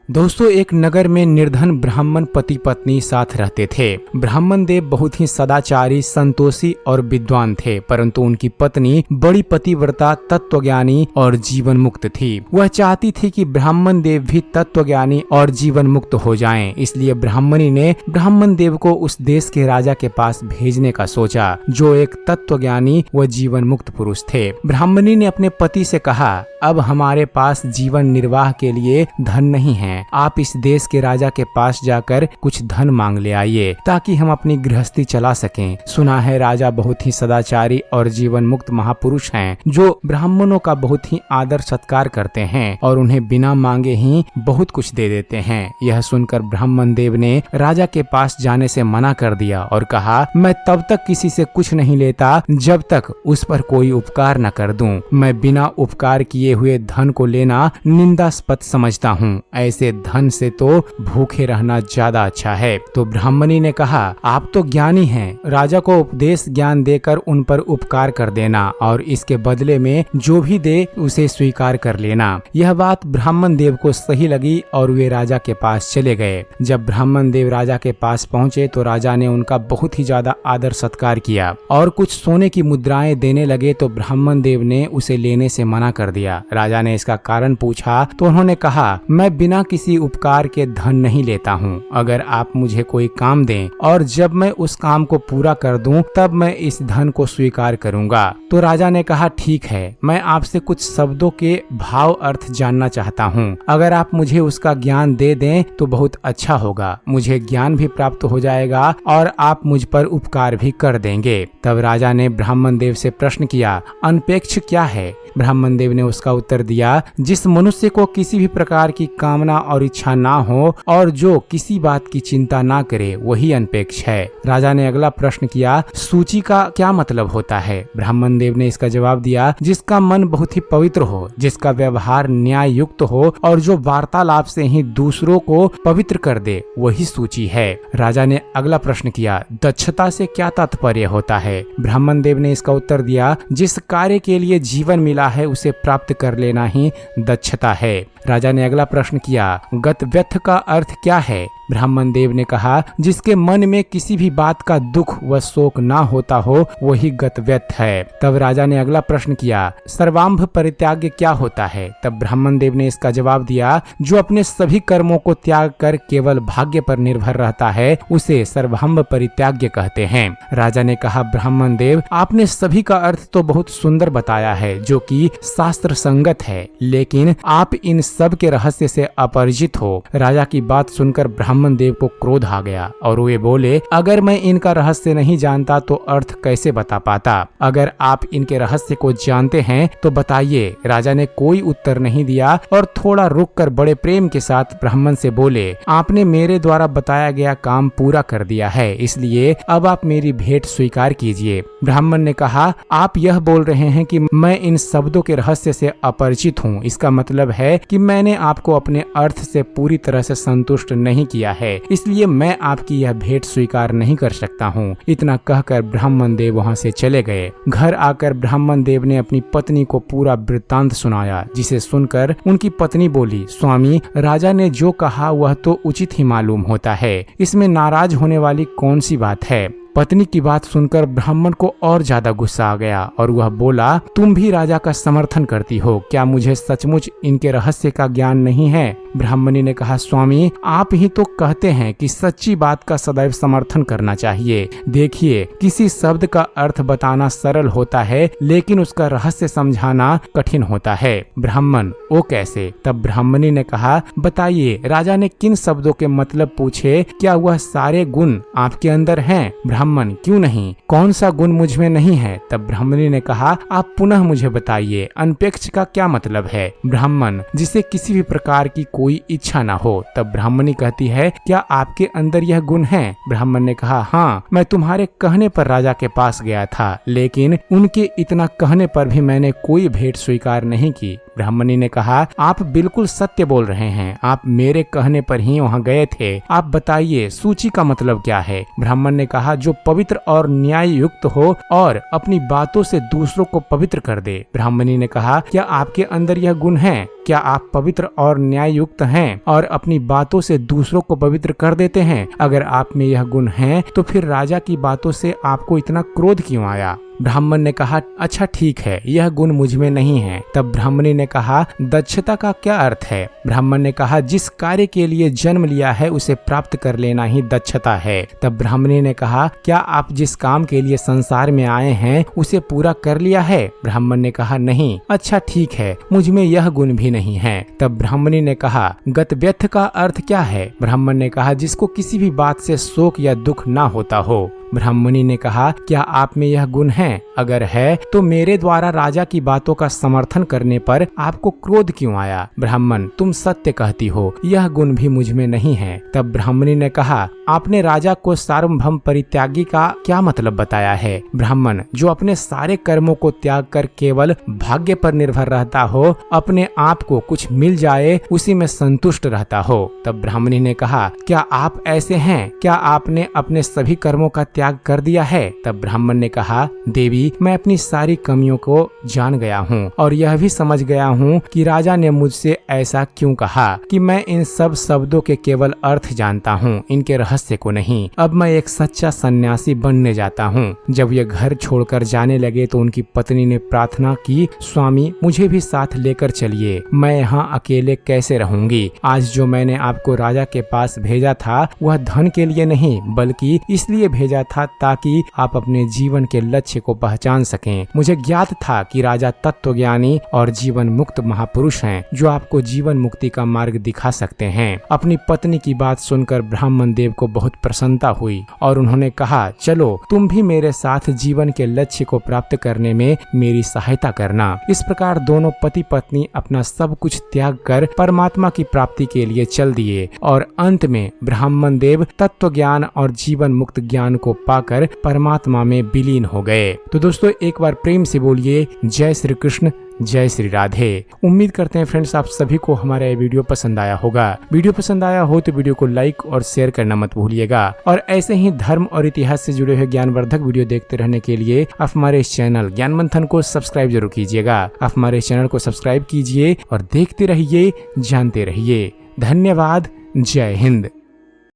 दोस्तों, एक नगर में निर्धन ब्राह्मण पति पत्नी साथ रहते थे। ब्राह्मण देव बहुत ही सदाचारी, संतोषी और विद्वान थे, परंतु उनकी पत्नी बड़ी पतिव्रता, तत्वज्ञानी और जीवन मुक्त थी। वह चाहती थी कि ब्राह्मण देव भी तत्वज्ञानी और जीवन मुक्त हो जाएं। इसलिए ब्राह्मणी ने ब्राह्मण देव को उस देश के राजा के पास भेजने का सोचा, जो एक तत्वज्ञानी व जीवन मुक्त पुरुष थे। ब्राह्मणी ने अपने पति से कहा, अब हमारे पास जीवन निर्वाह के लिए धन नहीं है। आप इस देश के राजा के पास जाकर कुछ धन मांग ले आइए, ताकि हम अपनी गृहस्थी चला सकें। सुना है राजा बहुत ही सदाचारी और जीवन मुक्त महापुरुष हैं, जो ब्राह्मणों का बहुत ही आदर सत्कार करते हैं और उन्हें बिना मांगे ही बहुत कुछ दे देते हैं। यह सुनकर ब्राह्मण देव ने राजा के पास जाने से मना कर दिया और कहा, मैं तब तक किसी से कुछ नहीं लेता जब तक उस पर कोई उपकार न कर दूं। मैं बिना उपकार किए हुए धन को लेना निंदास्पद समझता हूँ। ऐसे धन से तो भूखे रहना ज्यादा अच्छा है। तो ब्राह्मणी ने कहा, आप तो ज्ञानी हैं, राजा को उपदेश ज्ञान देकर उन पर उपकार कर देना और इसके बदले में जो भी दे उसे स्वीकार कर लेना। यह बात ब्राह्मण देव को सही लगी और वे राजा के पास चले गए। जब ब्राह्मण देव राजा के पास पहुँचे तो राजा ने उनका बहुत ही ज्यादा आदर सत्कार किया और कुछ सोने की मुद्राएं देने लगे, तो ब्राह्मण देव ने उसे लेने से मना कर दिया। राजा ने इसका कारण पूछा तो उन्होंने कहा, मैं बिना किसी उपकार के धन नहीं लेता हूँ। अगर आप मुझे कोई काम दें और जब मैं उस काम को पूरा कर दूं, तब मैं इस धन को स्वीकार करूंगा। तो राजा ने कहा, ठीक है, मैं आपसे कुछ शब्दों के भाव अर्थ जानना चाहता हूँ। अगर आप मुझे उसका ज्ञान दे दें तो बहुत अच्छा होगा। मुझे ज्ञान भी प्राप्त हो जाएगा और आप मुझ पर उपकार भी कर देंगे। तब राजा ने ब्राह्मण देव से प्रश्न किया, अनपेक्ष क्या है? ब्राह्मण देव ने उसका उत्तर दिया, जिस मनुष्य को किसी भी प्रकार की कामना और इच्छा ना हो और जो किसी बात की चिंता ना करे, वही अनपेक्ष है। राजा ने अगला प्रश्न किया, सूची का क्या मतलब होता है? ब्राह्मण देव ने इसका जवाब दिया, जिसका मन बहुत ही पवित्र हो, जिसका व्यवहार न्याय युक्त हो और जो वार्तालाप से ही दूसरों को पवित्र कर दे, वही सूची है। राजा ने अगला प्रश्न किया, दक्षता से क्या तात्पर्य होता है? ब्राह्मण देव ने इसका उत्तर दिया, जिस कार्य के लिए जीवन मिला है उसे प्राप्त कर लेना ही दक्षता है। राजा ने अगला प्रश्न किया, गतव्यथ का अर्थ क्या है? ब्राह्मण देव ने कहा, जिसके मन में किसी भी बात का दुख व शोक ना होता हो, वही गतव्यथ है। तब राजा ने अगला प्रश्न किया, सर्वांभ परित्याग क्या होता है? तब ब्राह्मण देव ने इसका जवाब दिया, जो अपने सभी कर्मों को त्याग कर केवल भाग्य पर निर्भर रहता है, उसे सर्वांभ परित्याग कहते हैं। राजा ने कहा, ब्राह्मण देव, आपने सभी का अर्थ तो बहुत सुंदर बताया है, जो कि शास्त्र संगत है, लेकिन आप इन सब के रहस्य से अपरिचित हो। राजा की बात सुनकर ब्राह्मण देव को क्रोध आ गया और वे बोले, अगर मैं इनका रहस्य नहीं जानता तो अर्थ कैसे बता पाता? अगर आप इनके रहस्य को जानते हैं तो बताइए। राजा ने कोई उत्तर नहीं दिया और थोड़ा रुककर बड़े प्रेम के साथ ब्राह्मण से बोले, आपने मेरे द्वारा बताया गया काम पूरा कर दिया है, इसलिए अब आप मेरी भेंट स्वीकार कीजिए। ब्राह्मण ने कहा, आप यह बोल रहे हैं कि मैं इन शब्दों के रहस्य से अपरिचित हूँ। इसका मतलब है कि मैंने आपको अपने अर्थ से पूरी तरह से संतुष्ट नहीं किया है, इसलिए मैं आपकी यह भेंट स्वीकार नहीं कर सकता हूँ। इतना कहकर ब्राह्मण देव वहाँ से चले गए। घर आकर ब्राह्मण देव ने अपनी पत्नी को पूरा वृत्तांत सुनाया, जिसे सुनकर उनकी पत्नी बोली, स्वामी, राजा ने जो कहा वह तो उचित ही मालूम होता है, इसमें नाराज होने वाली कौन सी बात है? पत्नी की बात सुनकर ब्राह्मण को और ज्यादा गुस्सा आ गया और वह बोला, तुम भी राजा का समर्थन करती हो, क्या मुझे सचमुच इनके रहस्य का ज्ञान नहीं है? ब्राह्मणी ने कहा, स्वामी, आप ही तो कहते हैं कि सच्ची बात का सदैव समर्थन करना चाहिए। देखिए, किसी शब्द का अर्थ बताना सरल होता है, लेकिन उसका रहस्य समझाना कठिन होता है। ब्राह्मण, वो कैसे? तब ब्राह्मणी ने कहा, बताइए, राजा ने किन शब्दों के मतलब पूछे? क्या वह सारे गुण आपके अंदर हैं? ब्राह्मण, क्यों नहीं? कौन सा गुण मुझ में नहीं है? तब ब्राह्मणी ने कहा, आप पुनः मुझे बताइए, अनपेक्ष का क्या मतलब है? ब्राह्मण, जिसे किसी भी प्रकार की कोई इच्छा ना हो। तब ब्राह्मणी कहती है, क्या आपके अंदर यह गुण है? ब्राह्मण ने कहा, हाँ, मैं तुम्हारे कहने पर राजा के पास गया था, लेकिन उनके इतना कहने पर भी मैंने कोई भेंट स्वीकार नहीं की। ब्राह्मणी ने कहा, आप बिल्कुल सत्य बोल रहे हैं, आप मेरे कहने पर ही वहाँ गए थे। आप बताइए सूची का मतलब क्या है? ब्राह्मण ने कहा, जो पवित्र और न्याय युक्त हो और अपनी बातों से दूसरों को पवित्र कर दे। ब्राह्मणी ने कहा, क्या आपके अंदर यह गुण है? क्या आप पवित्र और न्याय युक्त हैं और अपनी बातों से दूसरों को पवित्र कर देते हैं? अगर आप में यह गुण है तो फिर राजा की बातों से आपको इतना क्रोध क्यों आया? ब्राह्मण ने कहा, अच्छा ठीक है, यह गुण मुझ में नहीं है। तब ब्राह्मणी ने कहा, दक्षता का क्या अर्थ है? ब्राह्मण ने कहा, जिस कार्य के लिए जन्म लिया है उसे प्राप्त कर लेना ही दक्षता है। तब ब्राह्मणी ने कहा, क्या आप जिस काम के लिए संसार में आए हैं उसे पूरा कर लिया है? ब्राह्मण ने कहा, नहीं। अच्छा ठीक है, मुझ में यह गुण भी नहीं है। तब ब्राह्मणी ने कहा, गतव्यथ का अर्थ क्या है? ब्राह्मण ने कहा, जिसको किसी भी बात से शोक या दुख ना होता हो। ब्राह्मणी ने कहा, क्या आप में यह गुण है? अगर है तो मेरे द्वारा राजा की बातों का समर्थन करने पर आपको क्रोध क्यों आया? ब्राह्मण, तुम सत्य कहती हो, यह गुण भी मुझ में नहीं है। तब ब्राह्मणी ने कहा, आपने राजा को सार्वभौम परित्यागी का क्या मतलब बताया है? ब्राह्मण, जो अपने सारे कर्मों को त्याग कर केवल भाग्य पर निर्भर रहता हो, अपने आप को कुछ मिल जाए उसी में संतुष्ट रहता हो। तब ब्राह्मणी ने कहा, क्या आप ऐसे हैं? क्या आपने अपने सभी कर्मों का त्याग कर दिया है? तब ब्राह्मण ने कहा, देवी, मैं अपनी सारी कमियों को जान गया हूँ और यह भी समझ गया हूँ कि राजा ने मुझसे ऐसा क्यों कहा कि मैं इन सब शब्दों के केवल अर्थ जानता हूँ, इनके रहस्य को नहीं। अब मैं एक सच्चा सन्यासी बनने जाता हूँ। जब ये घर छोड़कर जाने लगे तो उनकी पत्नी ने प्रार्थना की, स्वामी मुझे भी साथ लेकर चलिए, मैं यहाँ अकेले कैसे रहूंगी? आज जो मैंने आपको राजा के पास भेजा था वह धन के लिए नहीं बल्कि इसलिए भेजा था ताकि आप अपने जीवन के लक्ष्य को पहचान सकें। मुझे ज्ञात था कि राजा तत्वज्ञानी और जीवन मुक्त महापुरुष हैं जो आपको जीवन मुक्ति का मार्ग दिखा सकते हैं। अपनी पत्नी की बात सुनकर ब्राह्मण देव को बहुत प्रसन्नता हुई और उन्होंने कहा, चलो तुम भी मेरे साथ जीवन के लक्ष्य को प्राप्त करने में मेरी सहायता करना। इस प्रकार दोनों पति पत्नी अपना सब कुछ त्याग कर परमात्मा की प्राप्ति के लिए चल दिए और अंत में ब्राह्मण देव तत्व ज्ञान और जीवन मुक्त ज्ञान को पाकर परमात्मा में विलीन हो गए। तो दोस्तों एक बार प्रेम से बोलिए जय श्री कृष्ण, जय श्री राधे। उम्मीद करते हैं फ्रेंड्स आप सभी को हमारा ये वीडियो पसंद आया होगा। वीडियो पसंद आया हो तो वीडियो को लाइक और शेयर करना मत भूलिएगा और ऐसे ही धर्म और इतिहास से जुड़े हुए ज्ञानवर्धक वीडियो देखते रहने के लिए आप हमारे इस चैनल ज्ञान मंथन को सब्सक्राइब जरूर कीजिएगा। आप हमारे चैनल को सब्सक्राइब कीजिए और देखते रहिए, जानते रहिए। धन्यवाद। जय हिंद।